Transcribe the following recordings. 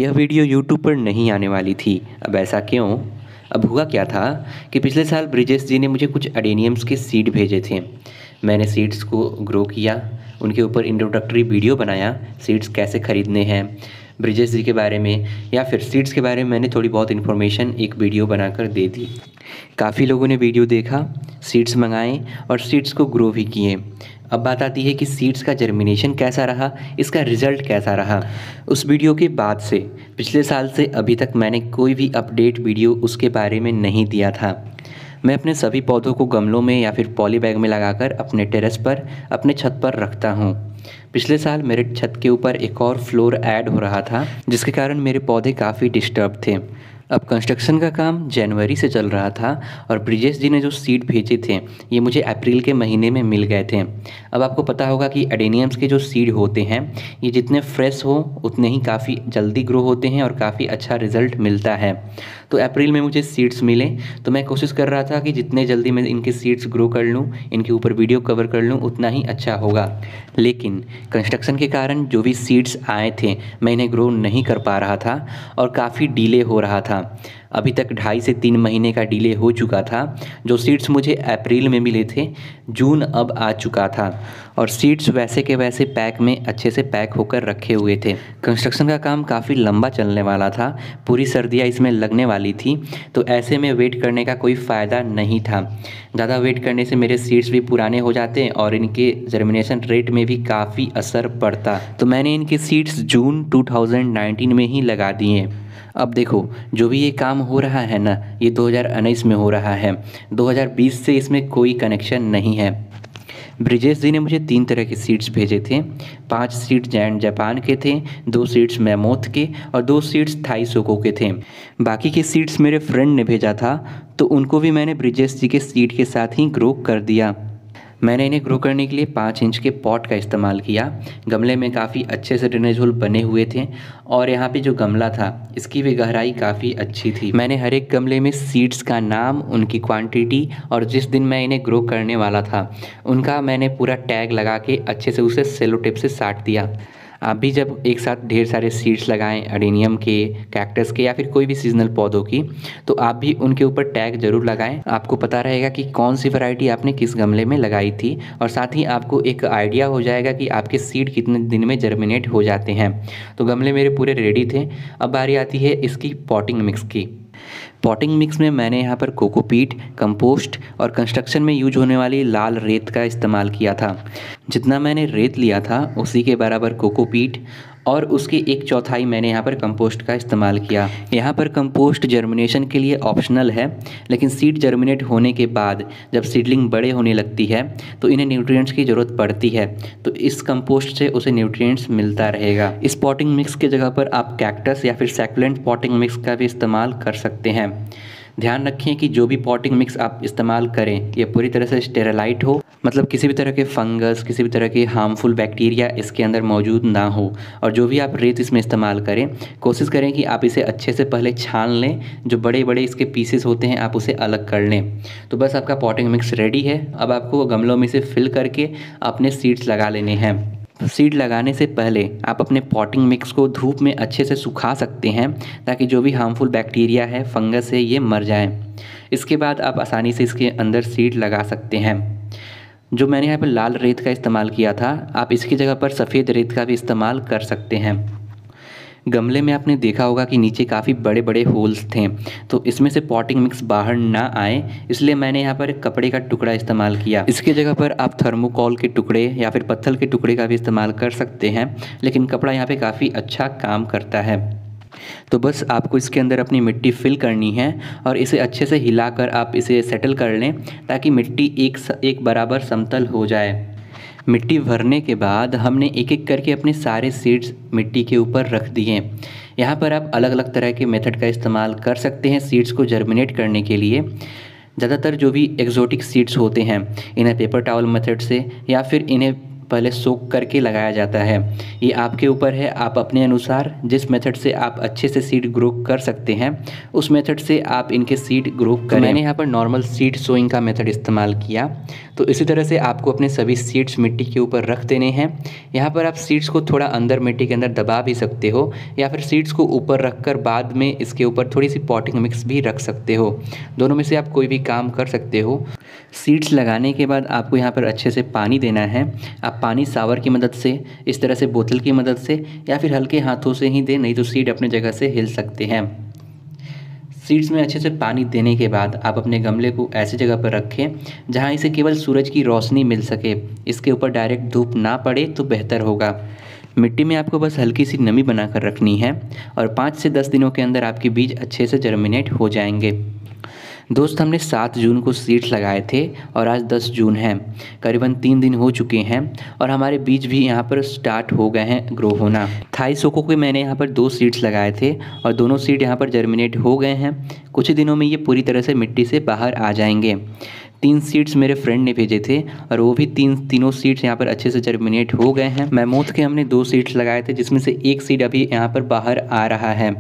यह video YouTube पर नहीं आने वाली थी। अब ऐसा क्यों? अब हुआ क्या था कि पिछले साल ब्रिजेश जी ने मुझे कुछ अडेनियम्स के सीड भेजे थे। मैंने सीड्स को ग्रो किया, उनके ऊपर इंट्रोडक्टरी वीडियो बनाया, सीड्स कैसे ख़रीदने हैं, ब्रिजेश जी के बारे में या फिर सीड्स के बारे में मैंने थोड़ी बहुत इन्फॉर्मेशन एक वीडियो बनाकर दे दी। काफ़ी लोगों ने वीडियो देखा, सीड्स मंगाए और सीड्स को ग्रो भी किए। अब बात आती है कि सीड्स का जर्मिनेशन कैसा रहा, इसका रिज़ल्ट कैसा रहा। उस वीडियो के बाद से पिछले साल से अभी तक मैंने कोई भी अपडेट वीडियो उसके बारे में नहीं दिया था। मैं अपने सभी पौधों को गमलों में या फिर पॉली बैग में लगाकर अपने टेरेस पर, अपने छत पर रखता हूँ। पिछले साल मेरे छत के ऊपर एक और फ्लोर ऐड हो रहा था, जिसके कारण मेरे पौधे काफ़ी डिस्टर्ब थे। अब कंस्ट्रक्शन का काम जनवरी से चल रहा था और ब्रिजेश जी ने जो सीड भेजे थे ये मुझे अप्रैल के महीने में मिल गए थे। अब आपको पता होगा कि एडेनियम्स के जो सीड होते हैं ये जितने फ्रेश हो उतने ही काफ़ी जल्दी ग्रो होते हैं और काफ़ी अच्छा रिज़ल्ट मिलता है। तो अप्रैल में मुझे सीड्स मिले तो मैं कोशिश कर रहा था कि जितने जल्दी मैं इनके सीड्स ग्रो कर लूँ, इनके ऊपर वीडियो कवर कर लूँ, उतना ही अच्छा होगा। लेकिन कंस्ट्रक्शन के कारण जो भी सीड्स आए थे मैं इन्हें ग्रो नहीं कर पा रहा था और काफ़ी डिले हो रहा था। अभी तक 2.5 से 3 महीने का डिले हो चुका था। जो सीड्स मुझे अप्रैल में मिले थे, जून अब आ चुका था और सीड्स वैसे के वैसे पैक में अच्छे से पैक होकर रखे हुए थे। कंस्ट्रक्शन का काम काफ़ी लंबा चलने वाला था, पूरी सर्दियाँ इसमें लगने वाली थी, तो ऐसे में वेट करने का कोई फ़ायदा नहीं था। ज़्यादा वेट करने से मेरे सीड्स भी पुराने हो जाते और इनके जर्मिनेशन रेट में भी काफ़ी असर पड़ता। तो मैंने इनके सीड्स जून 2019 में ही लगा दिए। अब देखो, जो भी ये काम हो रहा है ना, ये 2019 में हो रहा है, 2020 से इसमें कोई कनेक्शन नहीं है। ब्रिजेश जी ने मुझे 3 तरह के सीड्स भेजे थे। 5 सीड्स जैन जापान के थे, 2 सीड्स मैमोथ के और 2 सीड्स थाई सोको के थे। बाकी के सीड्स मेरे फ्रेंड ने भेजा था, तो उनको भी मैंने ब्रिजेश जी के सीड के साथ ही ग्रो कर दिया। मैंने इन्हें ग्रो करने के लिए 5 इंच के पॉट का इस्तेमाल किया। गमले में काफ़ी अच्छे से ड्रेनेज होल बने हुए थे और यहाँ पे जो गमला था इसकी भी गहराई काफ़ी अच्छी थी। मैंने हर एक गमले में सीड्स का नाम, उनकी क्वांटिटी और जिस दिन मैं इन्हें ग्रो करने वाला था उनका मैंने पूरा टैग लगा के अच्छे से उसे सेलो टेप से साट दिया। आप भी जब एक साथ ढेर सारे सीड्स लगाएं अडेनियम के, कैक्टस के या फिर कोई भी सीजनल पौधों की, तो आप भी उनके ऊपर टैग ज़रूर लगाएं। आपको पता रहेगा कि कौन सी वैरायटी आपने किस गमले में लगाई थी और साथ ही आपको एक आइडिया हो जाएगा कि आपके सीड कितने दिन में जर्मिनेट हो जाते हैं। तो गमले मेरे पूरे रेडी थे। अब बारी आती है इसकी पॉटिंग मिक्स की। पॉटिंग मिक्स में मैंने यहाँ पर कोकोपीट, कंपोस्ट और कंस्ट्रक्शन में यूज होने वाली लाल रेत का इस्तेमाल किया था। जितना मैंने रेत लिया था उसी के बराबर कोकोपीट और उसकी 1/4 मैंने यहाँ पर कंपोस्ट का इस्तेमाल किया। यहाँ पर कंपोस्ट जर्मिनेशन के लिए ऑप्शनल है, लेकिन सीड जर्मिनेट होने के बाद जब सीडलिंग बड़े होने लगती है तो इन्हें न्यूट्रिएंट्स की ज़रूरत पड़ती है, तो इस कंपोस्ट से उसे न्यूट्रिएंट्स मिलता रहेगा। इस पॉटिंग मिक्स की जगह पर आप कैक्टस या फिर सैकुलेंट पॉटिंग मिक्स का भी इस्तेमाल कर सकते हैं। ध्यान रखें कि जो भी पॉटिंग मिक्स आप इस्तेमाल करें ये पूरी तरह से स्टेरिलाइट हो, मतलब किसी भी तरह के फंगस, किसी भी तरह के हार्मफुल बैक्टीरिया इसके अंदर मौजूद ना हो। और जो भी आप रेत इसमें इस्तेमाल करें, कोशिश करें कि आप इसे अच्छे से पहले छान लें, जो बड़े बड़े इसके पीसेस होते हैं आप उसे अलग कर लें। तो बस आपका पॉटिंग मिक्स रेडी है। अब आपको गमलों में से फिल करके अपने सीड्स लगा लेने हैं। सीड लगाने से पहले आप अपने पॉटिंग मिक्स को धूप में अच्छे से सुखा सकते हैं, ताकि जो भी हार्मफुल बैक्टीरिया है, फंगस है, ये मर जाएं। इसके बाद आप आसानी से इसके अंदर सीड लगा सकते हैं। जो मैंने यहाँ पर लाल रेत का इस्तेमाल किया था, आप इसकी जगह पर सफ़ेद रेत का भी इस्तेमाल कर सकते हैं। गमले में आपने देखा होगा कि नीचे काफ़ी बड़े बड़े होल्स थे, तो इसमें से पॉटिंग मिक्स बाहर ना आए, इसलिए मैंने यहाँ पर एक कपड़े का टुकड़ा इस्तेमाल किया। इसकी जगह पर आप थर्मोकॉल के टुकड़े या फिर पत्थर के टुकड़े का भी इस्तेमाल कर सकते हैं, लेकिन कपड़ा यहाँ पे काफ़ी अच्छा काम करता है। तो बस आपको इसके अंदर अपनी मिट्टी फिल करनी है और इसे अच्छे से हिलाकर आप इसे सेटल कर लें, ताकि मिट्टी एक बराबर समतल हो जाए। मिट्टी भरने के बाद हमने एक एक करके अपने सारे सीड्स मिट्टी के ऊपर रख दिए। यहाँ पर आप अलग अलग तरह के मेथड का इस्तेमाल कर सकते हैं सीड्स को जर्मिनेट करने के लिए। ज़्यादातर जो भी एक्जोटिक सीड्स होते हैं इन्हें पेपर टॉवल मेथड से या फिर इन्हें पहले सोक करके लगाया जाता है। ये आपके ऊपर है, आप अपने अनुसार जिस मेथड से आप अच्छे से सीड ग्रो कर सकते हैं उस मेथड से आप इनके सीड ग्रो करें। मैंने यहाँ पर नॉर्मल सीड सोइंग का मेथड इस्तेमाल किया। तो इसी तरह से आपको अपने सभी सीड्स मिट्टी के ऊपर रख देने हैं। यहाँ पर आप सीड्स को थोड़ा अंदर मिट्टी के अंदर दबा भी सकते हो, या फिर सीड्स को ऊपर रखकर बाद में इसके ऊपर थोड़ी सी पॉटिंग मिक्स भी रख सकते हो। दोनों में से आप कोई भी काम कर सकते हो। सीड्स लगाने के बाद आपको यहाँ पर अच्छे से पानी देना है। आप पानी शावर की मदद से, इस तरह से बोतल की मदद से, या फिर हल्के हाथों से ही दें, नहीं तो सीड अपने जगह से हिल सकते हैं। सीड्स में अच्छे से पानी देने के बाद आप अपने गमले को ऐसी जगह पर रखें जहाँ इसे केवल सूरज की रोशनी मिल सके। इसके ऊपर डायरेक्ट धूप ना पड़े तो बेहतर होगा। मिट्टी में आपको बस हल्की सी नमी बनाकर रखनी है और 5 से 10 दिनों के अंदर आपके बीज अच्छे से जर्मिनेट हो जाएंगे। दोस्त, हमने 7 जून को सीड्स लगाए थे और आज 10 जून है। करीबन 3 दिन हो चुके हैं और हमारे बीज भी यहाँ पर स्टार्ट हो गए हैं ग्रो होना। थाई सोको के मैंने यहाँ पर 2 सीड्स लगाए थे और दोनों सीड यहाँ पर जर्मिनेट हो गए हैं। कुछ ही दिनों में ये पूरी तरह से मिट्टी से बाहर आ जाएंगे। 3 सीड्स मेरे फ्रेंड ने भेजे थे और वो भी तीनों सीड्स यहाँ पर अच्छे से जर्मिनेट हो गए हैं। मैमोथ के हमने 2 सीड्स लगाए थे जिसमें से एक सीड अभी यहाँ पर बाहर आ रहा है।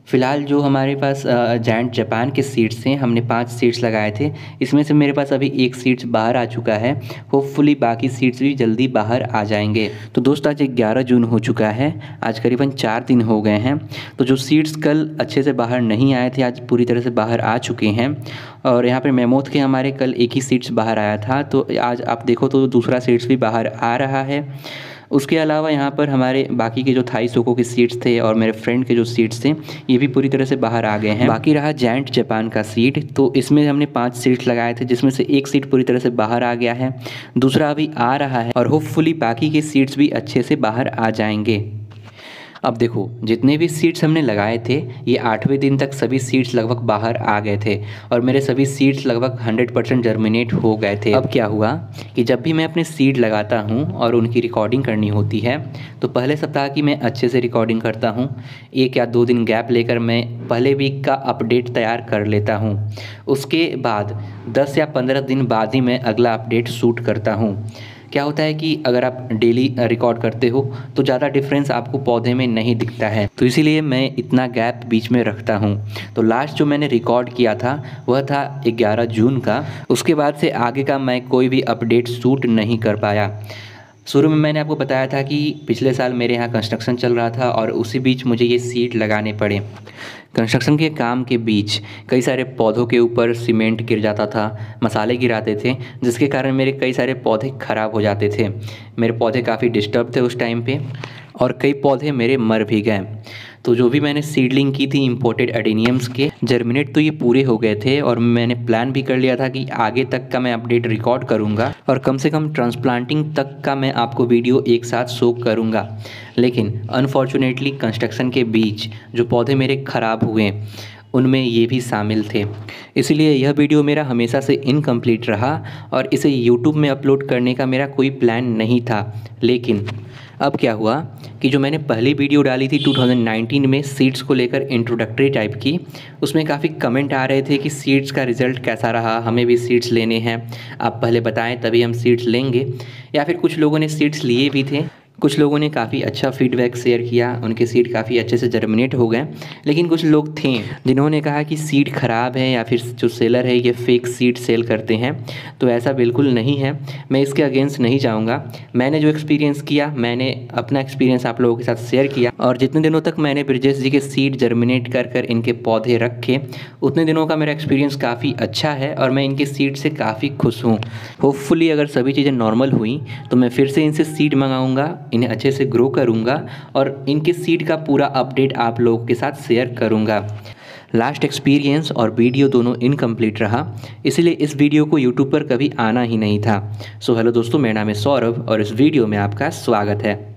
फ़िलहाल जो हमारे पास जायंट जापान के सीड्स थे, हमने 5 सीड्स लगाए थे। इसमें से मेरे पास अभी 1 सीड्स बाहर आ चुका है। होपफुली बाकी सीड्स भी जल्दी बाहर आ जाएंगे। तो दोस्त, आज 11 जून हो चुका है। आज करीबन 4 दिन हो गए हैं। तो जो सीड्स कल अच्छे से बाहर नहीं आए थे, आज पूरी तरह से बाहर आ चुके हैं। और यहाँ पर मैमोथ के हमारे कल एक ही सीड्स बाहर आया था, तो आज आप देखो तो दूसरा सीड्स भी बाहर आ रहा है। उसके अलावा यहाँ पर हमारे बाकी के जो थाई सोको के सीड्स थे और मेरे फ्रेंड के जो सीड्स थे, ये भी पूरी तरह से बाहर आ गए हैं। बाकी रहा जायंट जापान का सीड, तो इसमें हमने 5 सीड्स लगाए थे जिसमें से एक सीड पूरी तरह से बाहर आ गया है, दूसरा अभी आ रहा है और होपफुली बाकी के सीड्स भी अच्छे से बाहर आ जाएंगे। अब देखो, जितने भी सीड्स हमने लगाए थे ये 8वें दिन तक सभी सीड्स लगभग बाहर आ गए थे और मेरे सभी सीड्स लगभग 100% जर्मिनेट हो गए थे। अब क्या हुआ कि जब भी मैं अपने सीड लगाता हूँ और उनकी रिकॉर्डिंग करनी होती है तो पहले सप्ताह की मैं अच्छे से रिकॉर्डिंग करता हूँ। 1 या 2 दिन गैप लेकर मैं पहले वीक का अपडेट तैयार कर लेता हूँ। उसके बाद 10 या 15 दिन बाद ही मैं अगला अपडेट शूट करता हूँ। क्या होता है कि अगर आप डेली रिकॉर्ड करते हो तो ज़्यादा डिफरेंस आपको पौधे में नहीं दिखता है, तो इसीलिए मैं इतना गैप बीच में रखता हूँ। तो लास्ट जो मैंने रिकॉर्ड किया था वह था 11 जून का। उसके बाद से आगे का मैं कोई भी अपडेट शूट नहीं कर पाया। शुरू में मैंने आपको बताया था कि पिछले साल मेरे यहाँ कंस्ट्रक्शन चल रहा था और उसी बीच मुझे ये सीड लगाने पड़े। कंस्ट्रक्शन के काम के बीच कई सारे पौधों के ऊपर सीमेंट गिर जाता था, मसाले गिराते थे, जिसके कारण मेरे कई सारे पौधे ख़राब हो जाते थे। मेरे पौधे काफ़ी डिस्टर्ब थे उस टाइम पे और कई पौधे मेरे मर भी गए। तो जो भी मैंने सीडलिंग की थी इंपोर्टेड एडेनियम्स के, जर्मिनेट तो ये पूरे हो गए थे और मैंने प्लान भी कर लिया था कि आगे तक का मैं अपडेट रिकॉर्ड करूँगा और कम से कम ट्रांसप्लांटिंग तक का मैं आपको वीडियो एक साथ शो करूँगा। लेकिन अनफॉर्चुनेटली कंस्ट्रक्शन के बीच जो पौधे मेरे ख़राब हुए उनमें ये भी शामिल थे, इसलिए यह वीडियो मेरा हमेशा से इनकम्प्लीट रहा और इसे यूट्यूब में अपलोड करने का मेरा कोई प्लान नहीं था। लेकिन अब क्या हुआ कि जो मैंने पहली वीडियो डाली थी 2019 में सीड्स को लेकर इंट्रोडक्टरी टाइप की, उसमें काफ़ी कमेंट आ रहे थे कि सीड्स का रिज़ल्ट कैसा रहा, हमें भी सीड्स लेने हैं, आप पहले बताएं तभी हम सीड्स लेंगे। या फिर कुछ लोगों ने सीड्स लिए भी थे, कुछ लोगों ने काफ़ी अच्छा फीडबैक शेयर किया, उनके सीड काफ़ी अच्छे से जर्मिनेट हो गए। लेकिन कुछ लोग थे जिन्होंने कहा कि सीड ख़राब है या फिर जो सेलर है ये फेक सीड सेल करते हैं। तो ऐसा बिल्कुल नहीं है, मैं इसके अगेंस्ट नहीं जाऊंगा। मैंने जो एक्सपीरियंस किया, मैंने अपना एक्सपीरियंस आप लोगों के साथ शेयर किया और जितने दिनों तक मैंने ब्रिजेश जी के सीड जर्मिनेट कर कर इनके पौधे रखे, उतने दिनों का मेरा एक्सपीरियंस काफ़ी अच्छा है और मैं इनके सीड से काफ़ी खुश हूँ। होपफुली अगर सभी चीज़ें नॉर्मल हुई तो मैं फिर से इनसे सीड मंगाऊँगा, इन्हें अच्छे से ग्रो करूँगा और इनके सीड का पूरा अपडेट आप लोगों के साथ शेयर करूँगा। लास्ट एक्सपीरियंस और वीडियो दोनों इनकम्प्लीट रहा, इसलिए इस वीडियो को यूट्यूब पर कभी आना ही नहीं था। सो हेलो दोस्तों, मेरा नाम है सौरभ और इस वीडियो में आपका स्वागत है।